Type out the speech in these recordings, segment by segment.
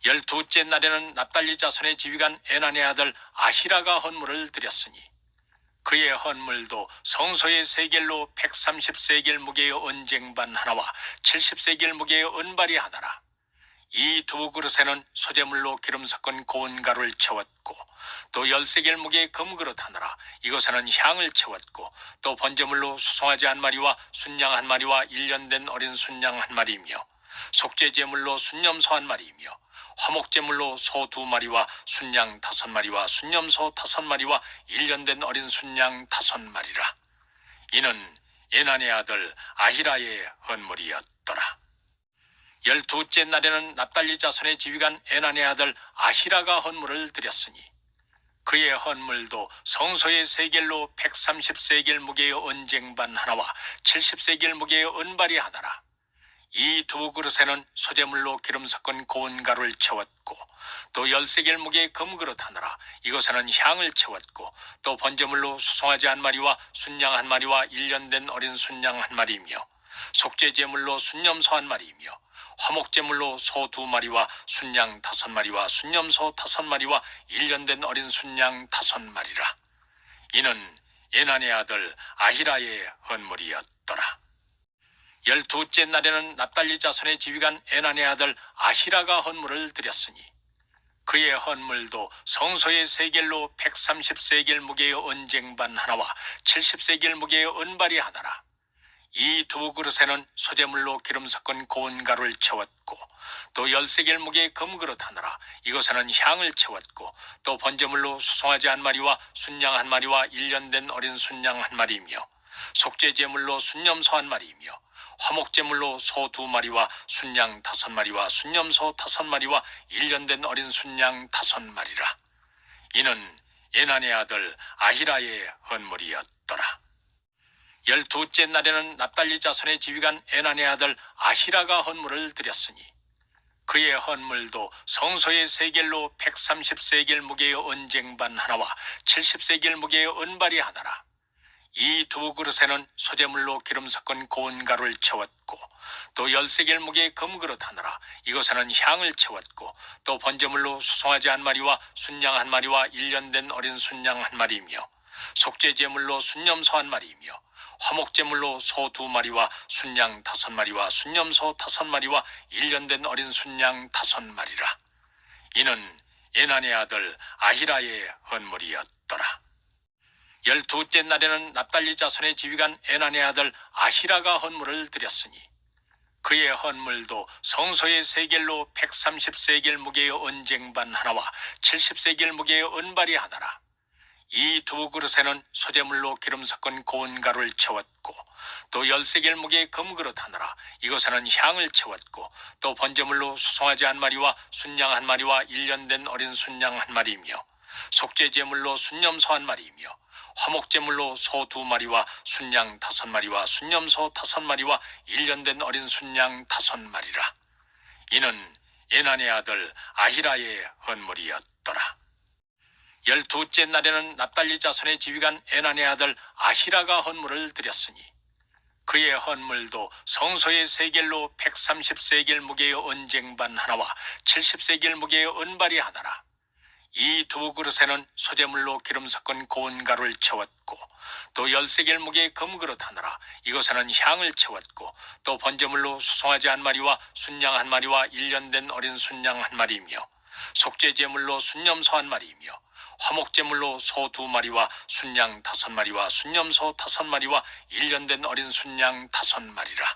12째 날에는 납달리 자손의 지휘관 에난의 아들 아히라가 헌물을 드렸으니 그의 헌물도 성소의 세겔로 130세겔 무게의 언쟁반 하나와 70세겔 무게의 은발이 하나라. 이 두 그릇에는 소재물로 기름 섞은 고운 가루를 채웠고 또 10세겔 무게의 금그릇 하나라. 이것에는 향을 채웠고 또 번제물로 수송아지 한 마리와 순양 한 마리와 1년 된 어린 순양 한 마리이며 속죄제물로 순염소 한 마리이며 화목제물로 소 2마리와 순양 5마리와 순염소 5마리와 1년 된 어린 순양 5마리라. 이는 에난의 아들 아히라의 헌물이었더라. 12째 날에는 납달리 자손의 지휘관 에난의 아들 아히라가 헌물을 드렸으니 그의 헌물도 성소의 세겔로 130세겔 무게의 언쟁반 하나와 70세겔 무게의 은발이 하나라. 이 두 그릇에는 소재물로 기름 섞은 고운 가루를 채웠고 또 10세겔 무게의 금그릇 하나라. 이것에는 향을 채웠고 또 번제물로 수송아지 한 마리와 순양 한 마리와 1년 된 어린 순양 한 마리이며 속죄제물로 순염소 한 마리이며 화목제물로 소 2마리와 순양 5마리와 순염소 5마리와 1년 된 어린 순양 5마리라. 이는 에난의 아들 아히라의 헌물이었더라. 12째 날에는 납달리 자손의 지휘관 에난의 아들 아히라가 헌물을 드렸으니 그의 헌물도 성소의 세겔로 130세겔 무게의 언쟁반 하나와 70세겔 무게의 은발이 하나라. 이 두 그릇에는 소재물로 기름 섞은 고운 가루를 채웠고 또 10세겔 무게의 금그릇 하나라. 이것에는 향을 채웠고 또 번제물로 수송아지 한 마리와 순양 한 마리와 1년 된 어린 순양 한 마리이며 속죄제물로 순염소 한 마리이며 화목제물로 소 2마리와 순양 5마리와 순염소 5마리와 1년 된 어린 순양 5마리라. 이는 에난의 아들 아히라의 헌물이었더라. 12째 날에는 납달리 자손의 지휘관 에난의 아들 아히라가 헌물을 드렸으니 그의 헌물도 성소의 세겔로 130세겔 무게의 언쟁반 하나와 70세겔 무게의 은발이 하나라. 이 두 그릇에는 소재물로 기름 섞은 고운 가루를 채웠고 또 10세겔 무게의 금그릇 하나라. 이것에는 향을 채웠고 또 번제물로 수송아지 한 마리와 순양 한 마리와 1년 된 어린 순양 한 마리이며 속죄제물로 순염소 한 마리이며 화목제물로 소 2마리와 순양 5마리와 순염소 5마리와 1년 된 어린 순양 5마리라. 이는 에난의 아들 아히라의 헌물이었더라. 12째 날에는 납달리 자손의 지휘관 에난의 아들 아히라가 헌물을 드렸으니 그의 헌물도 성소의 세겔로 130세겔 무게의 언쟁반 하나와 70세겔 무게의 은발이 하나라. 이 두 그릇에는 소재물로 기름 섞은 고운 가루를 채웠고 또 10세겔 무게의 금그릇 하나라. 이것에는 향을 채웠고 또 번제물로 수송아지 한 마리와 순양 한 마리와 1년 된 어린 순양 한 마리이며 속죄제물로 순염소 한 마리이며 화목제물로 소 2마리와 순양 5마리와 순염소 5마리와 1년 된 어린 순양 5마리라. 이는 에난의 아들 아히라의 헌물이었더라. 12째 날에는 납달리 자손의 지휘관 에난의 아들 아히라가 헌물을 드렸으니 그의 헌물도 성소의 세겔로 130세겔 무게의 언쟁반 하나와 70세겔 무게의 은발이 하나라. 이 두 그릇에는 소재물로 기름 섞은 고운 가루를 채웠고 또 10세겔 무게의 금그릇 하나라. 이것에는 향을 채웠고 또 번제물로 수송아지 한 마리와 순양 한 마리와 1년 된 어린 순양 한 마리이며 속죄제물로 순염소 한 마리이며 화목제물로 소 2마리와 순양 5마리와 순염소 5마리와 1년 된 어린 순양 5마리라.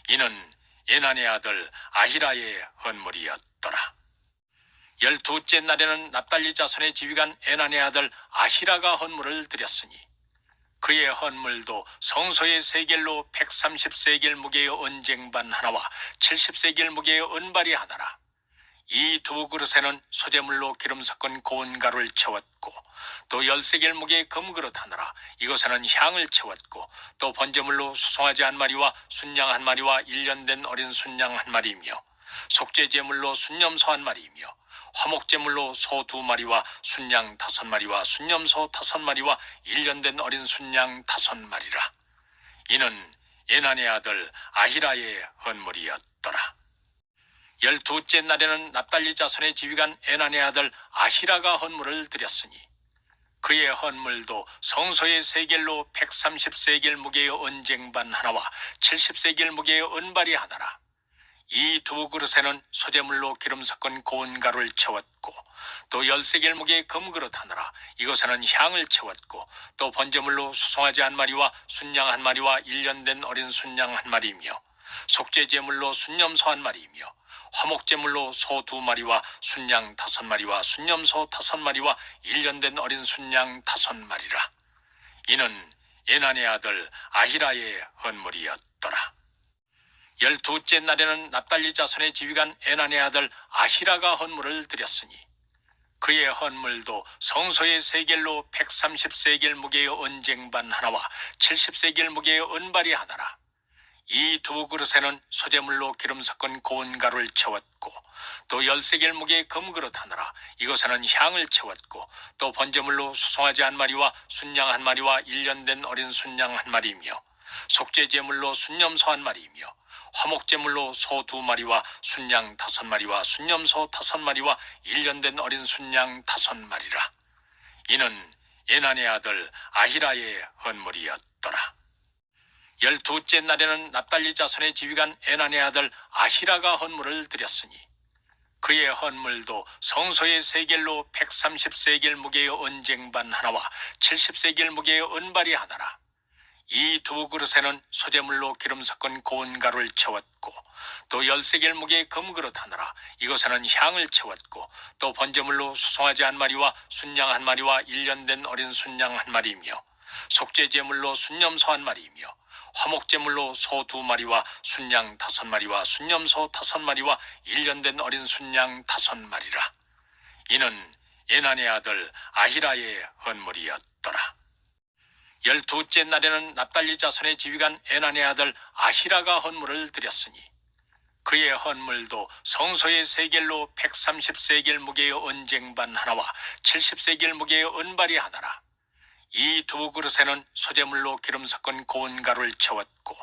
이는 에난의 아들 아히라의 헌물이었더라. 12째 날에는 납달리 자손의 지휘관 에난의 아들 아히라가 헌물을 드렸으니 그의 헌물도 성소의 세겔로 130세겔 무게의 언쟁반 하나와 70세겔 무게의 은발이 하나라. 이 두 그릇에는 소재물로 기름 섞은 고운 가루를 채웠고 또 10세겔 무게의 금그릇 하나라. 이것에는 향을 채웠고 또 번제물로 수송아지 한 마리와 순양 한 마리와 1년 된 어린 순양 한 마리이며 속죄제물로 순염소 한 마리이며 화목제물로 소 2마리와 순양 5마리와 순염소 5마리와 1년 된 어린 순양 5마리라. 이는 에난의 아들 아히라의 헌물이었더라. 12째 날에는 납달리 자손의 지휘관 에난의 아들 아히라가 헌물을 드렸으니 그의 헌물도 성소의 세겔로 130세겔 무게의 언쟁반 하나와 70세겔 무게의 은발이 하나라. 이 두 그릇에는 소재물로 기름 섞은 고운 가루를 채웠고 또 10세겔 무게의 금그릇 하나라. 이것에는 향을 채웠고 또 번제물로 수송아지 한 마리와 순양 한 마리와 1년 된 어린 순양 한 마리이며 속죄제물로 순염소 한 마리이며 화목제물로 소 2마리와 순양 5마리와 순염소 5마리와 1년 된 어린 순양 5마리라. 이는 에난의 아들 아히라의 헌물이었더라. 12째 날에는 납달리 자손의 지휘관 에난의 아들 아히라가 헌물을 드렸으니 그의 헌물도 성소의 세겔로 130세겔 무게의 언쟁반 하나와 70세겔 무게의 은발이 하나라. 이 두 그릇에는 소재물로 기름 섞은 고운 가루를 채웠고 또 10세겔 무게의 금그릇 하나라. 이것에는 향을 채웠고 또 번제물로 수송아지 한 마리와 순양 한 마리와 1년 된 어린 순양 한 마리이며 속죄제물로 순염소 한 마리이며 화목제물로 소 2마리와 순양 5마리와 순염소 5마리와 1년 된 어린 순양 5마리라. 이는 에난의 아들 아히라의 헌물이었더라. 12째 날에는 납달리 자손의 지휘관 에난의 아들 아히라가 헌물을 드렸으니 그의 헌물도 성소의 세겔로 130세겔 무게의 언쟁반 하나와 70세겔 무게의 은발이 하나라. 이 두 그릇에는 소재물로 기름 섞은 고운 가루를 채웠고 또 10세겔 무게의 금그릇 하나라. 이것에는 향을 채웠고 또 번제물로 수송아지 한 마리와 순양 한 마리와 1년 된 어린 순양 한 마리이며 속죄제물로 순염소 한 마리이며 화목제물로 소 2마리와 순양 5마리와 순염소 5마리와 1년 된 어린 순양 5마리라. 이는 에난의 아들 아히라의 헌물이었더라. 12째 날에는 납달리 자손의 지휘관 에난의 아들 아히라가 헌물을 드렸으니 그의 헌물도 성소의 세겔로 130세겔 무게의 언쟁반 하나와 70세겔 무게의 은발이 하나라. 이 두 그릇에는 소재물로 기름 섞은 고운 가루를 채웠고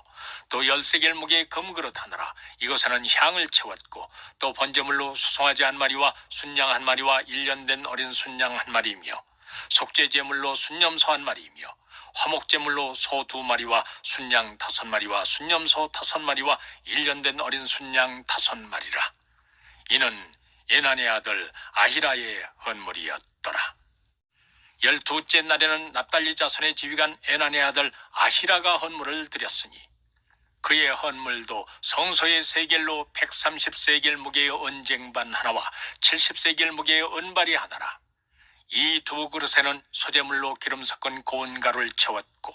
또 10세겔 무게의 금그릇 하나라. 이것에는 향을 채웠고 또 번제물로 수송아지 한 마리와 순양 한 마리와 1년 된 어린 순양 한 마리이며 속죄제물로 순염소 한 마리이며 화목제물로 소 2마리와 순양 5마리와 순염소 5마리와 1년 된 어린 순양 5마리라. 이는 에난의 아들 아히라의 헌물이었더라. 12째 날에는 납달리 자손의 지휘관 에난의 아들 아히라가 헌물을 드렸으니 그의 헌물도 성소의 세겔로 130세겔 무게의 언쟁반 하나와 70세겔 무게의 은발이 하나라. 이 두 그릇에는 소재물로 기름 섞은 고운 가루를 채웠고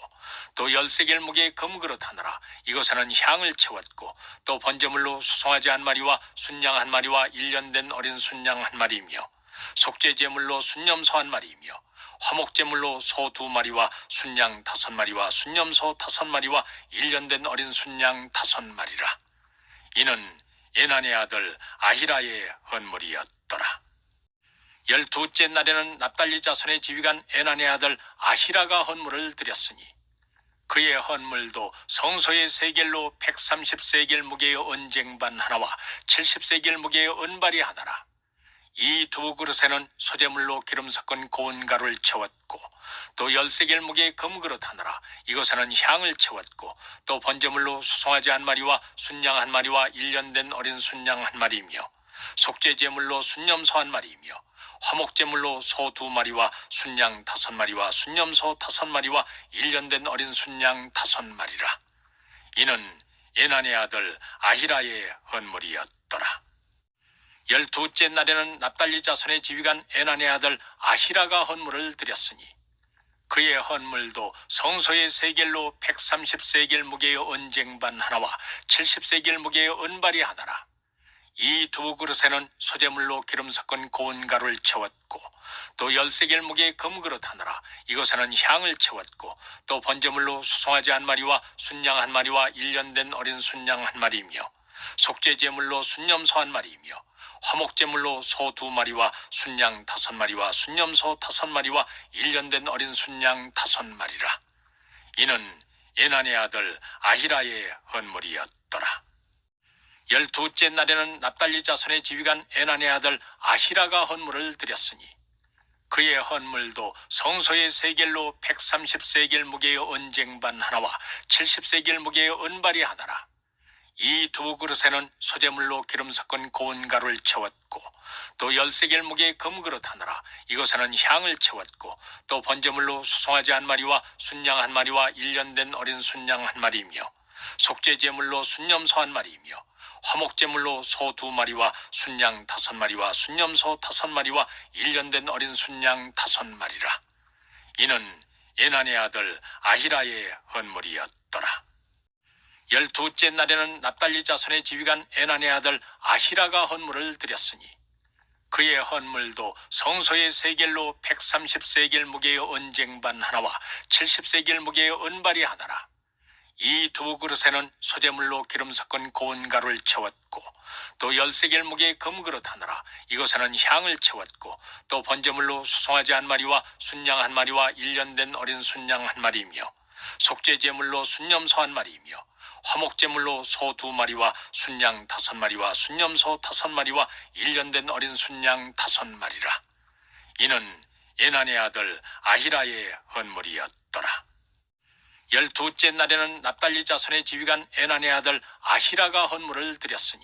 또 10세겔 무게의 금그릇 하나라. 이것에는 향을 채웠고 또 번제물로 수송아지 한 마리와 순양 한 마리와 1년 된 어린 순양 한 마리이며 속죄제물로 순염소 한 마리이며 화목제물로 소 2마리와 순양 5마리와 순염소 5마리와 1년 된 어린 순양 5마리라. 이는 에난의 아들 아히라의 헌물이었더라. 12째 날에는 납달리 자손의 지휘관 에난의 아들 아히라가 헌물을 드렸으니 그의 헌물도 성소의 세겔로 130세겔 무게의 언쟁반 하나와 70세겔 무게의 은발이 하나라. 이 두 그릇에는 소재물로 기름 섞은 고운 가루를 채웠고 또 10세겔 무게의 금그릇 하나라. 이것에는 향을 채웠고 또 번제물로 수송아지 한 마리와 순양 한 마리와 1년 된 어린 순양 한 마리이며 속죄제물로 순염소 한 마리이며 화목제물로 소 2마리와 순양 5마리와 순염소 5마리와 1년 된 어린 순양 5마리라. 이는 에난의 아들 아히라의 헌물이었더라. 12째 날에는 납달리 자손의 지휘관 에난의 아들 아히라가 헌물을 드렸으니 그의 헌물도 성소의 세겔로 130세겔 무게의 언쟁반 하나와 70세겔 무게의 은발이 하나라. 이 두 그릇에는 소재물로 기름 섞은 고운 가루를 채웠고 또 10세겔 무게의 금그릇 하나라. 이것에는 향을 채웠고 또 번제물로 수송아지 한 마리와 순양 한 마리와 1년 된 어린 순양 한 마리이며 속죄제물로 순염소 한 마리이며 화목제물로 소 2마리와 순양 5마리와 순염소 5마리와 1년 된 어린 순양 5마리라. 이는 에난의 아들 아히라의 헌물이었더라. 12째 날에는 납달리 자손의 지휘관 에난의 아들 아히라가 헌물을 드렸으니 그의 헌물도 성소의 세겔로 130세겔 무게의 언쟁반 하나와 70세겔 무게의 은발이 하나라. 이 두 그릇에는 소재물로 기름 섞은 고운 가루를 채웠고 또 10세겔 무게의 금그릇 하나라. 이것에는 향을 채웠고 또 번제물로 수송아지 한 마리와 순양 한 마리와 1년 된 어린 순양 한 마리이며 속죄제물로 순염소 한 마리이며 화목제물로 소 2마리와 순양 5마리와 순염소 5마리와 1년 된 어린 순양 5마리라. 이는 에난의 아들 아히라의 헌물이었더라. 12째 날에는 납달리 자손의 지휘관 에난의 아들 아히라가 헌물을 드렸으니 그의 헌물도 성소의 세겔로 130세겔 무게의 언쟁반 하나와 70세겔 무게의 은발이 하나라. 이 두 그릇에는 소재물로 기름 섞은 고운 가루를 채웠고 또 10세겔 무게의 금그릇 하나라. 이것에는 향을 채웠고 또 번제물로 수송아지 한 마리와 순양 한 마리와 1년 된 어린 순양 한 마리이며 속죄제물로 순염소 한 마리이며 화목제물로 소 2마리와 순양 5마리와 순염소 5마리와 1년 된 어린 순양 5마리라. 이는 에난의 아들 아히라의 헌물이었더라. 12째 날에는 납달리 자손의 지휘관 에난의 아들 아히라가 헌물을 드렸으니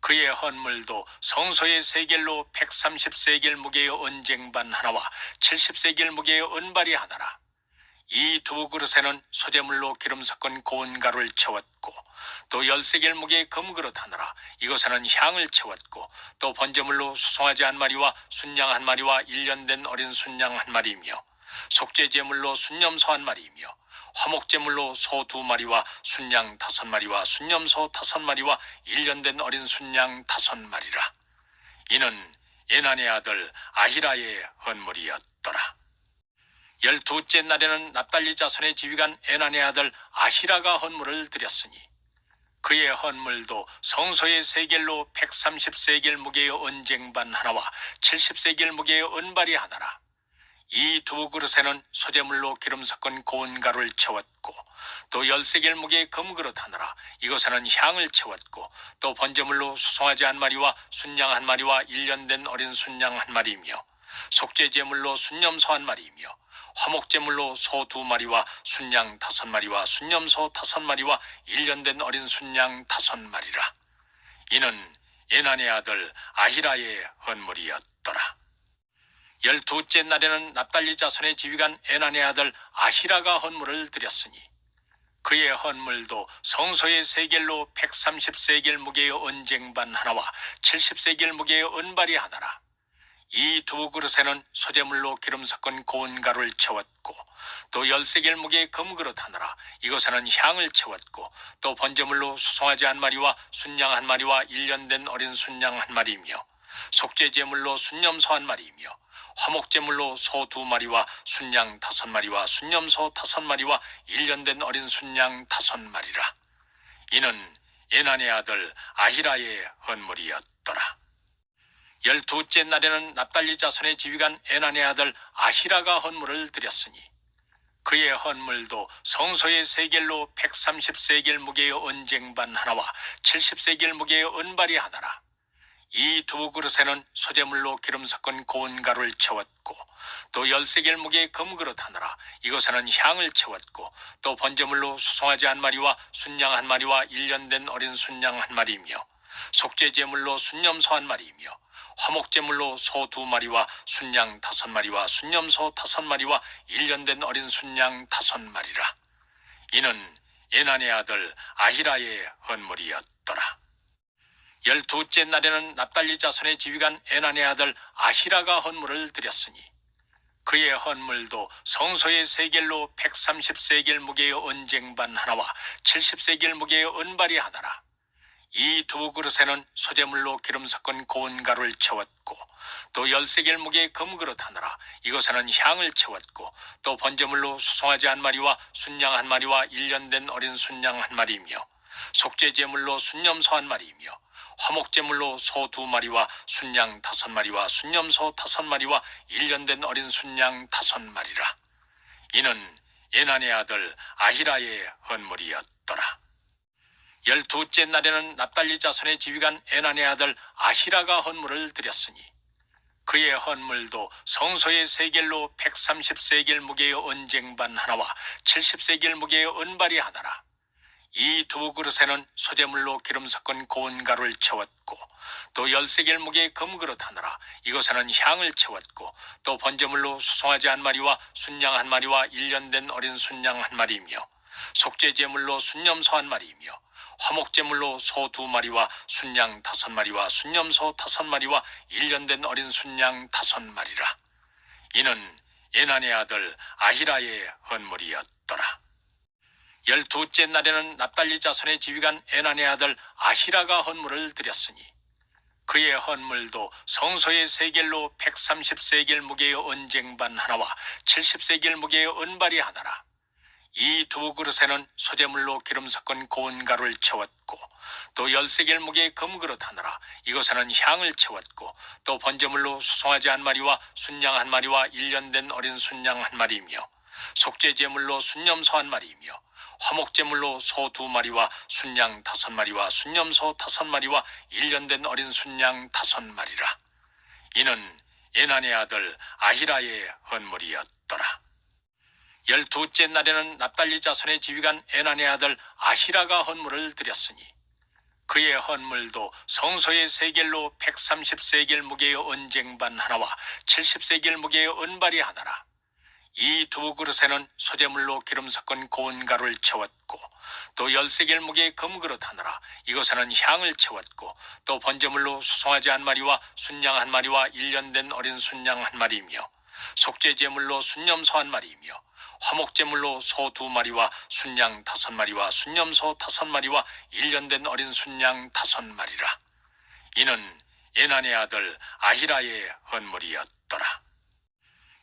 그의 헌물도 성소의 세겔로 130세겔 무게의 언쟁반 하나와 70세겔 무게의 은발이 하나라. 이 두 그릇에는 소재물로 기름 섞은 고운 가루를 채웠고 또 10세겔 무게의 금그릇 하나라. 이것에는 향을 채웠고 또 번제물로 수송아지 한 마리와 순양 한 마리와 1년 된 어린 순양 한 마리이며 속죄제물로 순염소 한 마리이며 화목제물로 소 2마리와 순양 5마리와 순염소 5마리와 1년 된 어린 순양 5마리라. 이는 에난의 아들 아히라의 헌물이었더라. 12째 날에는 납달리 자손의 지휘관 에난의 아들 아히라가 헌물을 드렸으니 그의 헌물도 성소의 세겔로 130세겔 무게의 언쟁반 하나와 70세겔 무게의 은발이 하나라. 이 두 그릇에는 소재물로 기름 섞은 고운 가루를 채웠고 또 10세겔 무게의 금그릇 하나라. 이것에는 향을 채웠고 또 번제물로 수송아지 한 마리와 순양 한 마리와 1년 된 어린 순양 한 마리이며 속죄제물로 순염소 한 마리이며 화목제물로 소 2마리와 순양 5마리와 순염소 5마리와 1년 된 어린 순양 5마리라. 이는 에난의 아들 아히라의 헌물이었더라. 12째 날에는 납달리 자손의 지휘관 에난의 아들 아히라가 헌물을 드렸으니 그의 헌물도 성소의 세겔로 130세겔 무게의 언쟁반 하나와 70세겔 무게의 은발이 하나라. 이 두 그릇에는 소재물로 기름 섞은 고운 가루를 채웠고 또 10세겔 무게의 금그릇 하나라. 이것에는 향을 채웠고 또 번제물로 수송아지 한 마리와 순양 한 마리와 1년 된 어린 순양 한 마리이며 속죄제물로 순염소 한 마리이며 화목제물로 소 2마리와 순양 5마리와 순염소 5마리와 1년 된 어린 순양 5마리라. 이는 에난의 아들 아히라의 헌물이었더라. 12째 날에는 납달리 자손의 지휘관 에난의 아들 아히라가 헌물을 드렸으니 그의 헌물도 성소의 세겔로 130세겔 무게의 언쟁반 하나와 70세겔 무게의 은발이 하나라. 이 두 그릇에는 소재물로 기름 섞은 고운 가루를 채웠고 또 10세겔 무게의 금그릇 하나라. 이것에는 향을 채웠고 또 번제물로 수송아지 한 마리와 순양 한 마리와 1년 된 어린 순양 한 마리이며 속죄제물로 순염소 한 마리이며 화목제물로 소 2마리와 순양 5마리와 순염소 5마리와 1년 된 어린 순양 5마리라. 이는 에난의 아들 아히라의 헌물이었더라. 12째 날에는 납달리 자손의 지휘관 에난의 아들 아히라가 헌물을 드렸으니 그의 헌물도 성소의 세겔로 130세겔 무게의 언쟁반 하나와 70세겔 무게의 은발이 하나라. 이 두 그릇에는 소재물로 기름 섞은 고운 가루를 채웠고 또 10세겔 무게의 금그릇 하나라. 이것에는 향을 채웠고 또 번제물로 수송아지 한 마리와 순양 한 마리와 1년 된 어린 순양 한 마리이며 속죄제물로 순염소 한 마리이며 화목제물로 소 2마리와 순양 5마리와 순염소 5마리와 1년 된 어린 순양 5마리라. 이는 에난의 아들 아히라의 헌물이었더라. 12째 날에는 납달리 자손의 지휘관 에난의 아들 아히라가 헌물을 드렸으니 그의 헌물도 성소의 세겔로 130세겔 무게의 언쟁반 하나와 70세겔 무게의 은발이 하나라. 이 두 그릇에는 소재물로 기름 섞은 고운 가루를 채웠고 또 10세겔 무게의 금그릇 하나라. 이것에는 향을 채웠고 또 번제물로 수송아지 한 마리와 순양 한 마리와 1년 된 어린 순양 한 마리이며 속죄제물로 순염소 한 마리이며 화목제물로 소 2마리와 순양 5마리와 순염소 5마리와 1년 된 어린 순양 5마리라. 이는 에난의 아들 아히라의 헌물이었더라. 12째 날에는 납달리 자손의 지휘관 에난의 아들 아히라가 헌물을 드렸으니 그의 헌물도 성소의 세겔로 130세겔 무게의 언쟁반 하나와 70세겔 무게의 은발이 하나라. 이 두 그릇에는 소재물로 기름 섞은 고운 가루를 채웠고 또 10세겔 무게의 금그릇 하나라. 이것에는 향을 채웠고 또 번제물로 수송아지 한 마리와 순양 한 마리와 1년 된 어린 순양 한 마리이며 속죄제물로 순염소 한 마리이며 화목제물로 소 2마리와 순양 5마리와 순염소 5마리와 1년 된 어린 순양 5마리라. 이는 에난의 아들 아히라의 헌물이었더라. 12째 날에는 납달리 자손의 지휘관 에난의 아들 아히라가 헌물을 드렸으니 그의 헌물도 성소의 세겔로 130세겔 무게의 언쟁반 하나와 70세겔 무게의 은발이 하나라. 이 두 그릇에는 소재물로 기름 섞은 고운 가루를 채웠고 또 10세겔 무게의 금그릇 하나라. 이것에는 향을 채웠고 또 번제물로 수송아지 한 마리와 순양 한 마리와 1년 된 어린 순양 한 마리이며 속죄제물로 순염소 한 마리이며 화목제물로 소 2마리와 순양 5마리와 순염소 5마리와 1년 된 어린 순양 5마리라. 이는 에난의 아들 아히라의 헌물이었더라.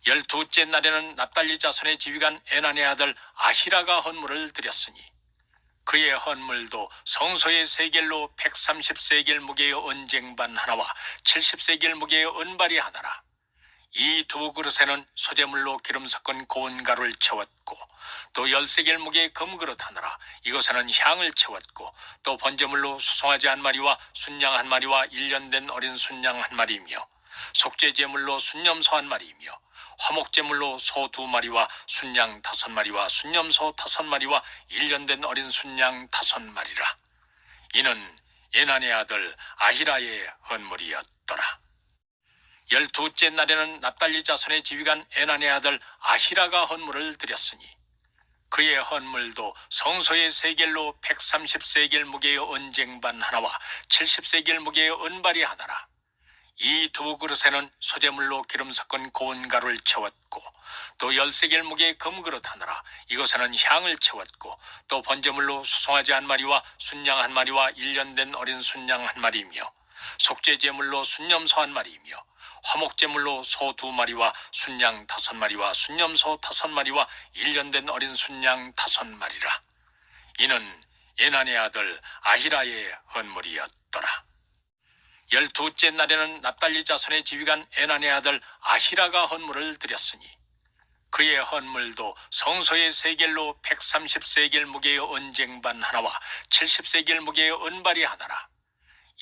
12째 날에는 납달리 자손의 지휘관 에난의 아들 아히라가 헌물을 드렸으니 그의 헌물도 성소의 세겔로 130세겔 무게의 언쟁반 하나와 70세겔 무게의 은발이 하나라. 이 두 그릇에는 소재물로 기름 섞은 고운 가루를 채웠고 또 10세겔 무게의 금그릇 하나라. 이것에는 향을 채웠고 또 번제물로 수송아지 한 마리와 순양 한 마리와 1년 된 어린 순양 한 마리이며 속죄제물로 순염소 한 마리이며 화목제물로 소 2마리와 순양 5마리와 순염소 5마리와 1년 된 어린 순양 5마리라. 이는 에난의 아들 아히라의 헌물이었더라. 12째 날에는 납달리 자손의 지휘관 에난의 아들 아히라가 헌물을 드렸으니 그의 헌물도 성소의 세겔로 130세겔 무게의 언쟁반 하나와 70세겔 무게의 은발이 하나라. 이 두 그릇에는 소재물로 기름 섞은 고운 가루를 채웠고 또 10세겔 무게의 금그릇 하나라. 이것에는 향을 채웠고 또 번제물로 수송아지 한 마리와 순양 한 마리와 1년 된 어린 순양 한 마리이며 속죄제물로 순염소 한 마리이며 화목제물로 소 2마리와 순양 5마리와 순염소 5마리와 1년 된 어린 순양 5마리라. 이는 에난의 아들 아히라의 헌물이었더라. 12째 날에는 납달리 자손의 지휘관 에난의 아들 아히라가 헌물을 드렸으니 그의 헌물도 성소의 세겔로 130세겔 무게의 언쟁반 하나와 70세겔 무게의 은발이 하나라.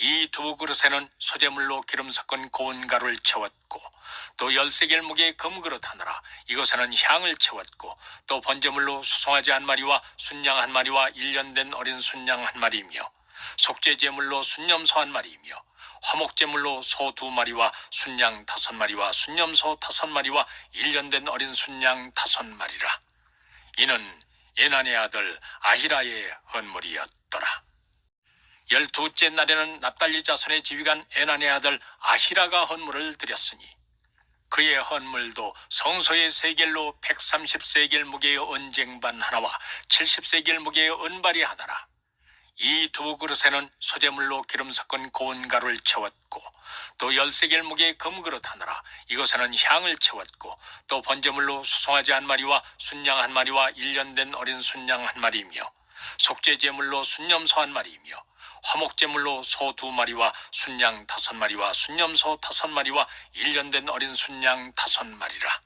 이 두 그릇에는 소재물로 기름 섞은 고운 가루를 채웠고 또 10세겔 무게의 금그릇 하나라. 이것에는 향을 채웠고 또 번제물로 수송아지 한 마리와 순양 한 마리와 1년 된 어린 순양 한 마리이며 속죄제물로 순염소 한 마리이며 화목제물로 소 2마리와 순양 5마리와 순염소 5마리와 1년 된 어린 순양 5마리라. 이는 에난의 아들 아히라의 헌물이었더라. 12째 날에는 납달리 자손의 지휘관 에난의 아들 아히라가 헌물을 드렸으니 그의 헌물도 성소의 세겔로 130세겔 무게의 언쟁반 하나와 70세겔 무게의 은발이 하나라. 이 두 그릇에는 소재물로 기름 섞은 고운 가루를 채웠고 또 10세겔 무게의 금그릇 하나라. 이것에는 향을 채웠고 또 번제물로 수송아지 한 마리와 순양 한 마리와 1년 된 어린 순양 한 마리이며 속죄제물로 순염소 한 마리이며 화목제물로 소 2마리와 순양 5마리와 순염소 5마리와 1년 된 어린 순양 5마리라.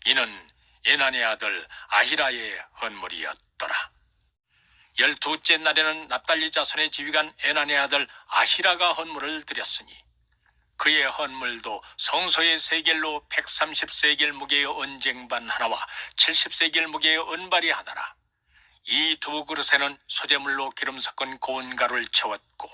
이는 에난의 아들 아히라의 헌물이었더라. 12째 날에는 납달리 자손의 지휘관 에난의 아들 아히라가 헌물을 드렸으니 그의 헌물도 성소의 세겔로 130세겔 무게의 언쟁반 하나와 70세겔 무게의 은발이 하나라. 이 두 그릇에는 소재물로 기름 섞은 고운 가루를 채웠고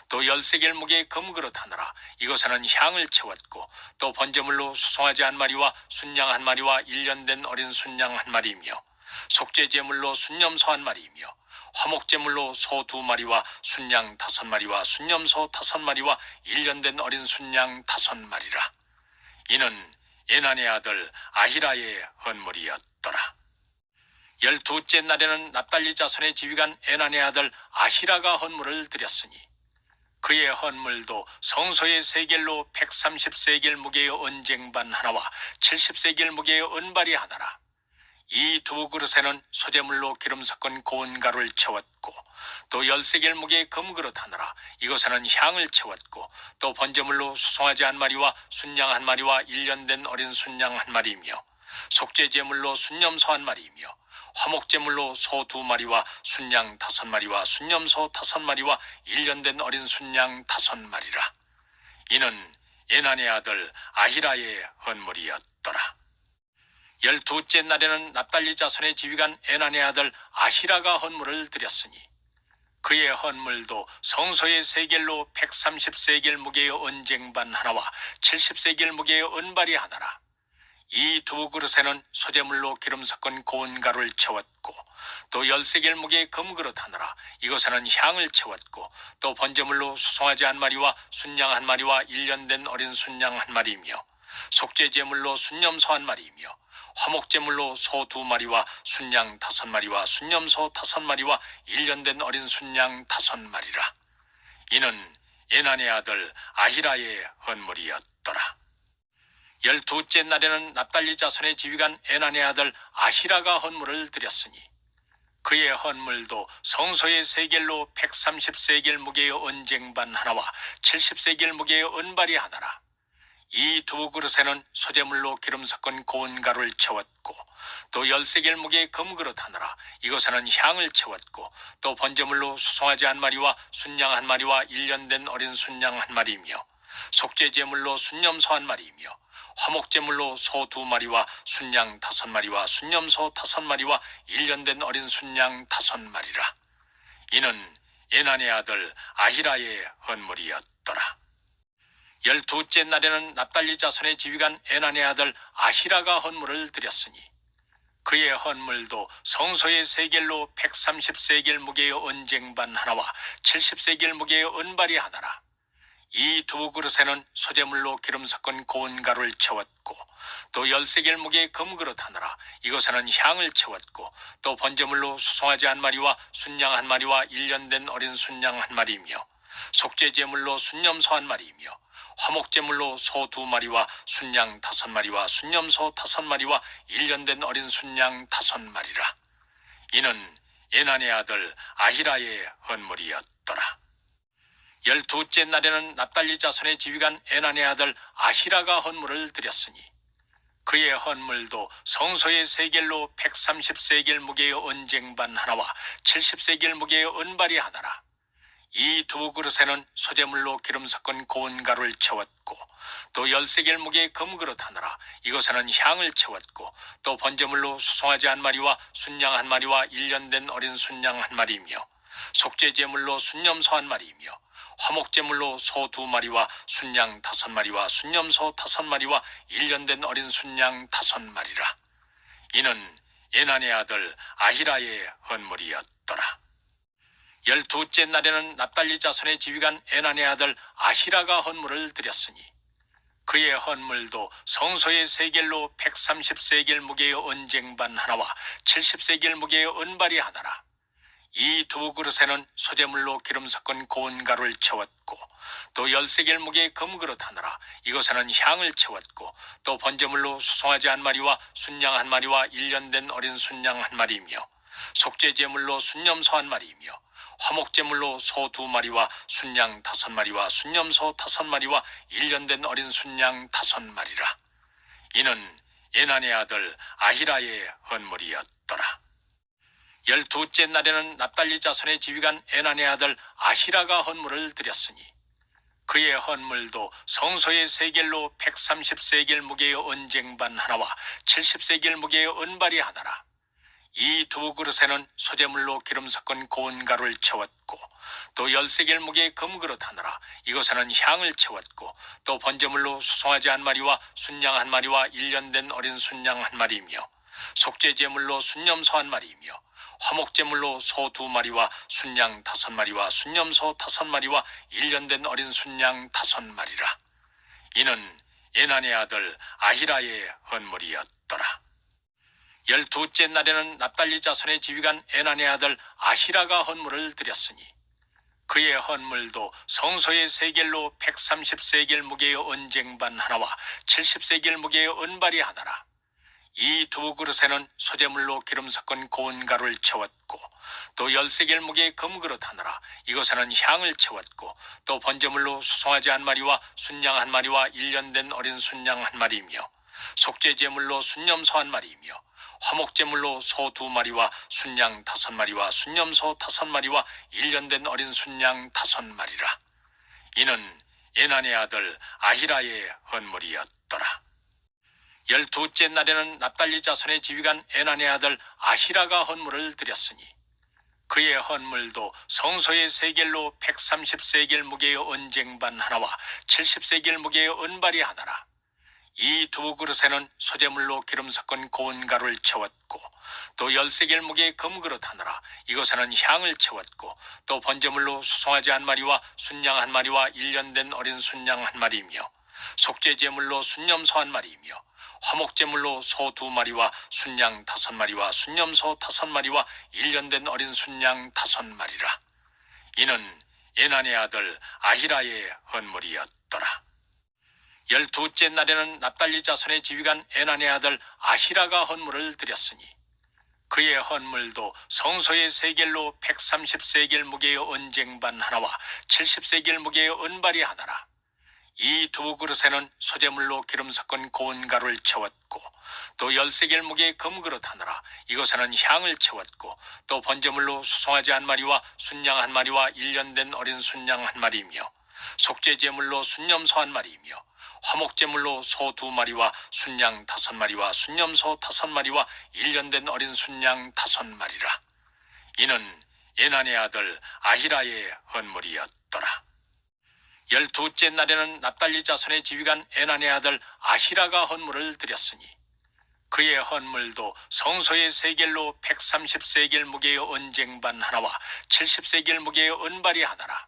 또 10세겔 무게의 금그릇 하나라. 이것에는 향을 채웠고 또 번제물로 수송아지 한 마리와 순양 한 마리와 1년 된 어린 순양 한 마리이며 속죄제물로 순염소 한 마리이며 화목제물로 소 2마리와 순양 5마리와 순염소 5마리와 1년 된 어린 순양 5마리라. 이는 에난의 아들 아히라의 헌물이었더라. 12째 날에는 납달리 자손의 지휘관 에난의 아들 아히라가 헌물을 드렸으니 그의 헌물도 성소의 세겔로 130세겔 무게의 언쟁반 하나와 70세겔 무게의 은발이 하나라. 이 두 그릇에는 소재물로 기름 섞은 고운 가루를 채웠고 또 10세겔 무게의 금그릇 하나라. 이것에는 향을 채웠고 또 번제물로 수송아지 한 마리와 순양 한 마리와 1년 된 어린 순양 한 마리이며 속죄제물로 순염소 한 마리이며 화목제물로 소 2마리와 순양 5마리와 순염소 5마리와 1년 된 어린 순양 5마리라. 이는 에난의 아들 아히라의 헌물이었더라. 12째 날에는 납달리 자손의 지휘관 에난의 아들 아히라가 헌물을 드렸으니 그의 헌물도 성소의 세겔로 130세겔 무게의 언쟁반 하나와 70세겔 무게의 은발이 하나라. 이 두 그릇에는 소재물로 기름 섞은 고운 가루를 채웠고 또 10세겔 무게의 금그릇 하나라. 이것에는 향을 채웠고 또 번제물로 수송아지 한 마리와 순양 한 마리와 1년 된 어린 순양 한 마리이며 속죄제물로 순염소 한 마리이며 화목제물로 소 2마리와 순양 5마리와 순염소 5마리와 1년 된 어린 순양 5마리라. 이는 에난의 아들 아히라의 헌물이었더라. 12째 날에는 납달리 자손의 지휘관 에난의 아들 아히라가 헌물을 드렸으니 그의 헌물도 성소의 세겔로 130세겔 무게의 언쟁반 하나와 70세겔 무게의 은발이 하나라. 이 두 그릇에는 소재물로 기름 섞은 고운 가루를 채웠고 또 10세겔 무게의 금그릇 하나라. 이것에는 향을 채웠고 또 번제물로 수송아지 한 마리와 순양 한 마리와 1년 된 어린 순양 한 마리이며 속죄제물로 순염소 한 마리이며 화목제물로 소 2마리와 순양 5마리와 순염소 5마리와 1년 된 어린 순양 5마리라. 이는 에난의 아들 아히라의 헌물이었더라. 12째 날에는 납달리 자손의 지휘관 에난의 아들 아히라가 헌물을 드렸으니 그의 헌물도 성소의 세겔로 130세겔 무게의 언쟁반 하나와 70세겔 무게의 은발이 하나라. 이 두 그릇에는 소재물로 기름 섞은 고운 가루를 채웠고 또 10세겔 무게의 금그릇 하나라. 이것에는 향을 채웠고 또 번제물로 수송아지 한 마리와 순양 한 마리와 1년 된 어린 순양 한 마리이며 속죄제물로 순염소 한 마리이며 화목제물로 소 2마리와 순양 5마리와 순염소 5마리와 1년 된 어린 순양 5마리라. 이는 에난의 아들 아히라의 헌물이었더라. 12째 날에는 납달리 자손의 지휘관 에난의 아들 아히라가 헌물을 드렸으니 그의 헌물도 성소의 세겔로 130세겔 무게의 언쟁반 하나와 70세겔 무게의 은발이 하나라. 이 두 그릇에는 소재물로 기름 섞은 고운 가루를 채웠고 또 10세겔 무게의 금그릇 하나라. 이것에는 향을 채웠고 또 번제물로 수송아지 한 마리와 순양 한 마리와 1년 된 어린 순양 한 마리이며 속죄제물로 순염소 한 마리이며 화목제물로 소 2마리와 순양 5마리와 순염소 5마리와 1년 된 어린 순양 5마리라. 이는 에난의 아들 아히라의 헌물이었더라. 12째 날에는 납달리 자손의 지휘관 에난의 아들 아히라가 헌물을 드렸으니 그의 헌물도 성소의 세겔로 130세겔 무게의 언쟁반 하나와 70세겔 무게의 은발이 하나라. 이 두 그릇에는 소재물로 기름 섞은 고운 가루를 채웠고 또 10세겔 무게의 금그릇 하나라. 이것에는 향을 채웠고 또 번제물로 수송아지 한 마리와 순양 한 마리와 1년 된 어린 순양 한 마리이며 속죄제물로 순염소 한 마리이며 화목제물로 소 2마리와 순양 5마리와 순염소 5마리와 1년 된 어린 순양 5마리라. 이는 에난의 아들 아히라의 헌물이었더라. 12째 날에는 납달리 자손의 지휘관 에난의 아들 아히라가 헌물을 드렸으니 그의 헌물도 성소의 세겔로 130세겔 무게의 언쟁반 하나와 70세겔 무게의 은발이 하나라. 이 두 그릇에는 소재물로 기름 섞은 고운 가루를 채웠고 또 10세겔 무게의 금그릇 하나라. 이것에는 향을 채웠고 또 번제물로 수송아지 한 마리와 순양 한 마리와 1년 된 어린 순양 한 마리이며 속죄제물로 순염소 한 마리이며 화목제물로 소 2마리와 순양 5마리와 순염소 5마리와 1년 된 어린 순양 5마리라. 이는 에난의 아들 아히라의 헌물이었더라. 12째 날에는 납달리 자손의 지휘관 에난의 아들 아히라가 헌물을 드렸으니 그의 헌물도 성소의 세겔로 130세겔 무게의 언쟁반 하나와 70세겔 무게의 은발이 하나라. 이 두 그릇에는 소재물로 기름 섞은 고운 가루를 채웠고 또 10세겔 무게의 금그릇 하나라. 이것에는 향을 채웠고 또 번제물로 수송아지 한 마리와 순양 한 마리와 1년 된 어린 순양 한 마리이며 속죄제물로 순염소 한 마리이며 화목제물로 소 2마리와 순양 5마리와 순염소 5마리와 1년 된 어린 순양 5마리라. 이는 에난의 아들 아히라의 헌물이었더라. 12째 날에는 납달리 자손의 지휘관 에난의 아들 아히라가 헌물을 드렸으니 그의 헌물도 성소의 세겔로 130세겔 무게의 언쟁반 하나와 70세겔 무게의 은발이 하나라. 이 두 그릇에는 소재물로 기름 섞은 고운 가루를 채웠고 또 10세겔 무게의 금그릇 하나라. 이것에는 향을 채웠고 또 번제물로 수송아지 한 마리와 순양 한 마리와 1년 된 어린 순양 한 마리이며 속죄제물로 순염소 한 마리이며 화목제물로 소 2마리와 순양 5마리와 순염소 5마리와 1년 된 어린 순양 5마리라. 이는 에난의 아들 아히라의 헌물이었더라. 12째 날에는 납달리 자손의 지휘관 에난의 아들 아히라가 헌물을 드렸으니 그의 헌물도 성소의 세겔로 130세겔 무게의 언쟁반 하나와 70세겔 무게의 은발이 하나라. 이 두 그릇에는 소재물로 기름 섞은 고운 가루를 채웠고 또 10세겔 무게의 금그릇 하나라. 이것에는 향을 채웠고 또 번제물로 수송아지 한 마리와 순양 한 마리와 1년 된 어린 순양 한 마리이며 속죄제물로 순염소 한 마리이며 화목제물로 소 2마리와 순양 5마리와 순염소 5마리와 1년 된 어린 순양 5마리라. 이는 에난의 아들 아히라의 헌물이었더라. 12째 날에는 납달리 자손의 지휘관 에난의 아들 아히라가 헌물을 드렸으니 그의 헌물도 성소의 세겔로 130세겔 무게의 언쟁반 하나와 70세겔 무게의 은발이 하나라.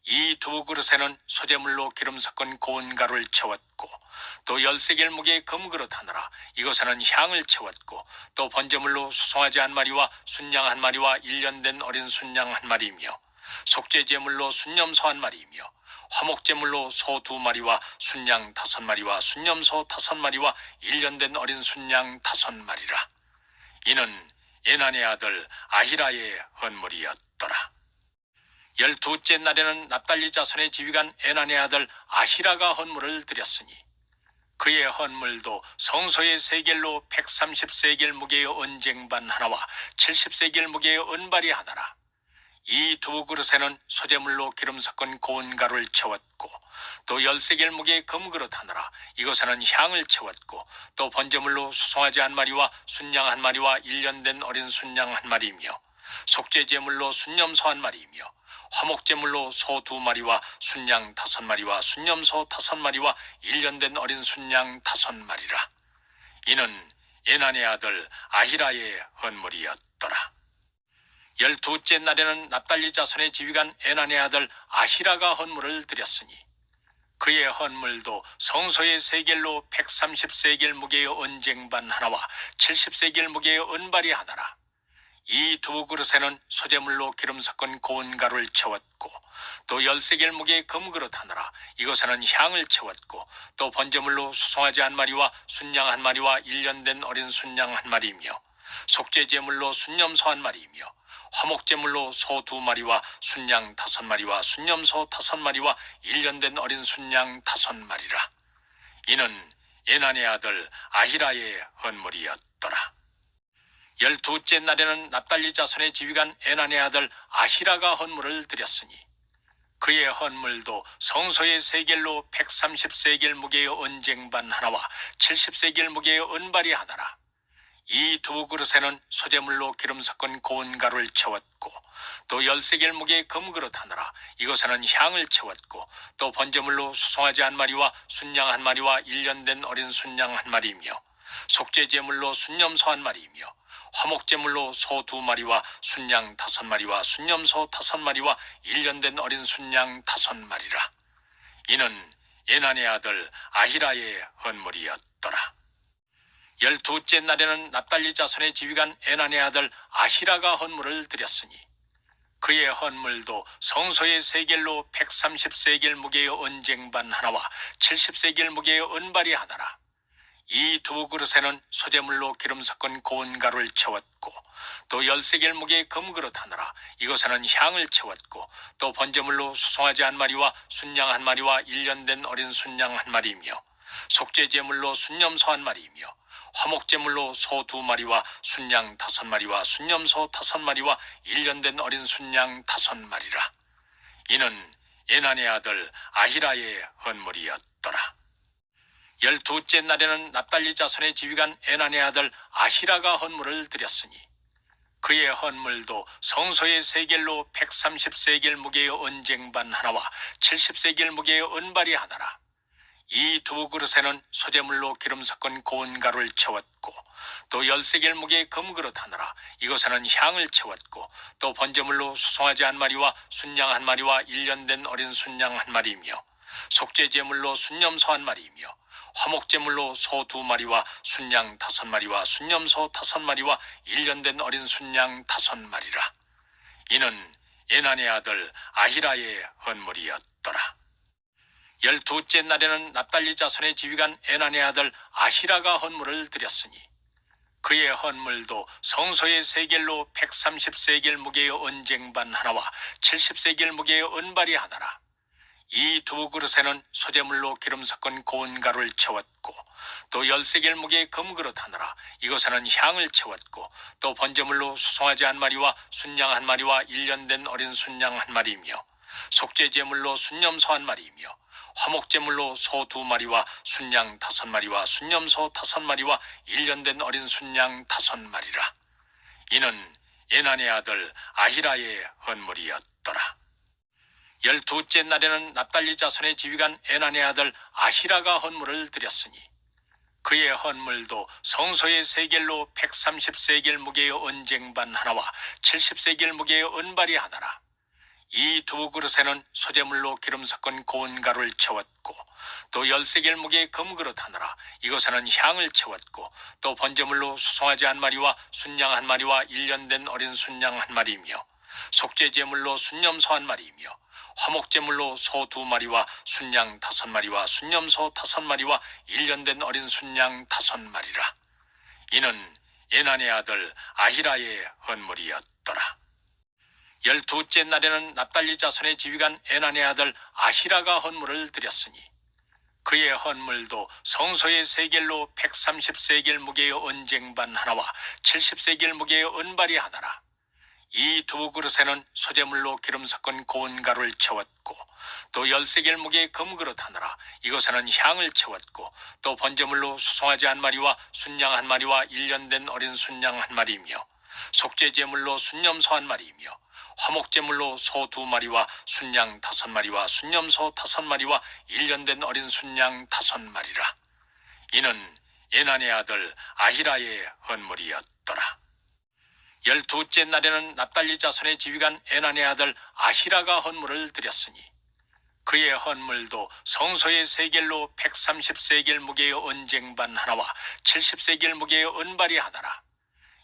이 두 그릇에는 소재물로 기름 섞은 고운 가루를 채웠고 또 10세겔 무게의 금그릇 하나라. 이것에는 향을 채웠고 또 번제물로 수송아지 한 마리와 순양 한 마리와 1년 된 어린 순양 한 마리이며 속죄제물로 순염소 한 마리이며 화목제물로 소 2마리와 순양 5마리와 순염소 5마리와 1년 된 어린 순양 5마리라. 이는 에난의 아들 아히라의 헌물이었더라. 12째 날에는 납달리 자손의 지휘관 에난의 아들 아히라가 헌물을 드렸으니 그의 헌물도 성소의 세겔로 130세겔 무게의 언쟁반 하나와 70세겔 무게의 은발이 하나라. 이 두 그릇에는 소재물로 기름 섞은 고운 가루를 채웠고 또 10세겔 무게의 금그릇 하나라. 이것에는 향을 채웠고 또 번제물로 수송아지 한 마리와 순양 한 마리와 1년 된 어린 순양 한 마리이며 속죄제물로 순염소 한 마리이며 화목제물로 소 2마리와 순양 5마리와 순염소 5마리와 1년 된 어린 순양 5마리라. 이는 에난의 아들 아히라의 헌물이었더라. 12째 날에는 납달리 자손의 지휘관 에난의 아들 아히라가 헌물을 드렸으니 그의 헌물도 성소의 세겔로 130세겔 무게의 언쟁반 하나와 70세겔 무게의 은발이 하나라. 이 두 그릇에는 소재물로 기름 섞은 고운 가루를 채웠고 또 10세겔 무게의 금그릇 하나라. 이것에는 향을 채웠고 또 번제물로 수송아지 한 마리와 순양 한 마리와 1년 된 어린 순양 한 마리이며 속죄제물로 순염소 한 마리이며 화목제물로 소 2마리와 순양 5마리와 순염소 5마리와 1년 된 어린 순양 5마리라. 이는 에난의 아들 아히라의 헌물이었더라. 12째 날에는 납달리 자손의 지휘관 에난의 아들 아히라가 헌물을 드렸으니 그의 헌물도 성소의 세겔로 130세겔 무게의 언쟁반 하나와 70세겔 무게의 은발이 하나라. 이 두 그릇에는 소재물로 기름 섞은 고운 가루를 채웠고 또 10세겔 무게의 금그릇 하나라. 이것에는 향을 채웠고 또 번제물로 수송아지 한 마리와 순양 한 마리와 1년 된 어린 순양 한 마리이며 속죄제물로 순염소 한 마리이며 화목제물로 소 2마리와 순양 5마리와 순염소 5마리와 1년 된 어린 순양 5마리라. 이는 에난의 아들 아히라의 헌물이었더라. 12째 날에는 납달리 자손의 지휘관 에난의 아들 아히라가 헌물을 드렸으니 그의 헌물도 성소의 세겔로 130세겔 무게의 언쟁반 하나와 70세겔 무게의 은발이 하나라. 이 두 그릇에는 소재물로 기름 섞은 고운 가루를 채웠고 또 10세겔 무게의 금그릇 하나라. 이것에는 향을 채웠고 또 번제물로 수송아지 한 마리와 순양 한 마리와 1년 된 어린 순양 한 마리이며 속죄제물로 순염소 한 마리이며 화목제물로 소 2마리와 순양 5마리와 순염소 5마리와 1년 된 어린 순양 5마리라. 이는 에난의 아들 아히라의 헌물이었더라. 12째 날에는 납달리 자손의 지휘관 에난의 아들 아히라가 헌물을 드렸으니 그의 헌물도 성소의 세겔로 130세겔 무게의 언쟁반 하나와 70세겔 무게의 은발이 하나라. 이 두 그릇에는 소재물로 기름 섞은 고운 가루를 채웠고 또 10세겔 무게의 금그릇 하나라. 이것에는 향을 채웠고 또 번제물로 수송아지 한 마리와 순양 한 마리와 1년 된 어린 순양 한 마리이며 속죄제물로 순염소 한 마리이며 화목제물로 소 2마리와 순양 5마리와 순염소 5마리와 1년 된 어린 순양 5마리라. 이는 에난의 아들 아히라의 헌물이었더라. 12째 날에는 납달리 자손의 지휘관 에난의 아들 아히라가 헌물을 드렸으니 그의 헌물도 성소의 세겔로 130세겔 무게의 언쟁반 하나와 70세겔 무게의 은발이 하나라. 이 두 그릇에는 소재물로 기름 섞은 고운 가루를 채웠고 또 10세겔 무게의 금그릇 하나라. 이것에는 향을 채웠고 또 번제물로 수송아지 한 마리와 순양 한 마리와 1년 된 어린 순양 한 마리이며 속죄제물로 순염소 한 마리이며 화목제물로 소 2마리와 순양 5마리와 순염소 5마리와 1년 된 어린 순양 5마리라. 이는 에난의 아들 아히라의 헌물이었더라. 12째 날에는 납달리 자손의 지휘관 에난의 아들 아히라가 헌물을 드렸으니 그의 헌물도 성소의 세겔로 130세겔 무게의 언쟁반 하나와 70세겔 무게의 은발이 하나라. 이 두 그릇에는 소재물로 기름 섞은 고운 가루를 채웠고 또 10세겔 무게의 금그릇 하나라. 이것에는 향을 채웠고 또 번제물로 수송아지 한 마리와 순양 한 마리와 1년 된 어린 순양 한 마리이며 속죄제물로 순염소 한 마리이며 화목제물로 소 2마리와 순양 5마리와 순염소 5마리와 1년 된 어린 순양 5마리라. 이는 에난의 아들 아히라의 헌물이었더라. 12째 날에는 납달리 자손의 지휘관 에난의 아들 아히라가 헌물을 드렸으니 그의 헌물도 성소의 세겔로 130세겔 무게의 언쟁반 하나와 70세겔 무게의 은발이 하나라. 이 두 그릇에는 소재물로 기름 섞은 고운 가루를 채웠고 또 10세겔 무게의 금그릇 하나라. 이것에는 향을 채웠고 또 번제물로 수송아지 한 마리와 순양 한 마리와 1년 된 어린 순양 한 마리이며 속죄제물로 순염소 한 마리이며 화목제물로 소 2마리와 순양 5마리와 순염소 5마리와 1년 된 어린 순양 5마리라. 이는 에난의 아들 아히라의 헌물이었더라. 12째 날에는 납달리 자손의 지휘관 에난의 아들 아히라가 헌물을 드렸으니 그의 헌물도 성소의 세겔로 130세겔 무게의 언쟁반 하나와 70세겔 무게의 은발이 하나라.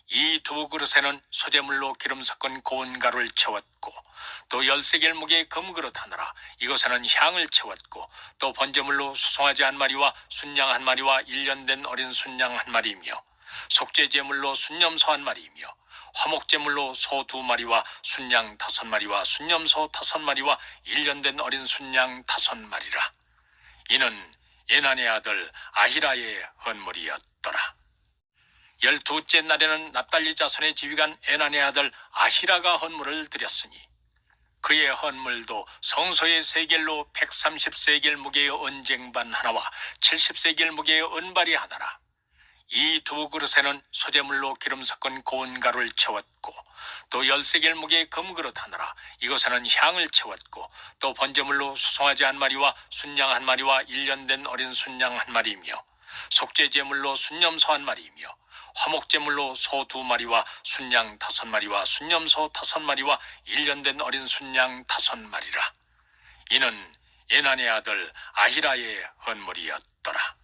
이 두 그릇에는 소재물로 기름 섞은 고운 가루를 채웠고 또 10세겔 무게의 금그릇 하나라. 이것에는 향을 채웠고 또 번제물로 수송아지 한 마리와 순양 한 마리와 1년 된 어린 순양 한 마리이며 속죄제물로 순염소 한 마리이며 화목제물로 소 2마리와 순양 5마리와 순염소 5마리와 1년 된 어린 순양 5마리라. 이는 에난의 아들 아히라의 헌물이었더라. 12째 날에는 납달리 자손의 지휘관 에난의 아들 아히라가 헌물을 드렸으니 그의 헌물도 성소의 세겔로 130세겔 무게의 언쟁반 하나와 70세겔 무게의 은발이 하나라. 이 두 그릇에는 소재물로 기름 섞은 고운 가루를 채웠고 또 10세겔 무게의 금그릇 하나라. 이것에는 향을 채웠고 또 번제물로 수송아지 한 마리와 순양 한 마리와 1년 된 어린 순양 한 마리이며 속죄제물로 순염소 한 마리이며 화목제물로 소 2마리와 순양 5마리와 순염소 5마리와 1년 된 어린 순양 5마리라. 이는 에난의 아들 아히라의 헌물이었더라.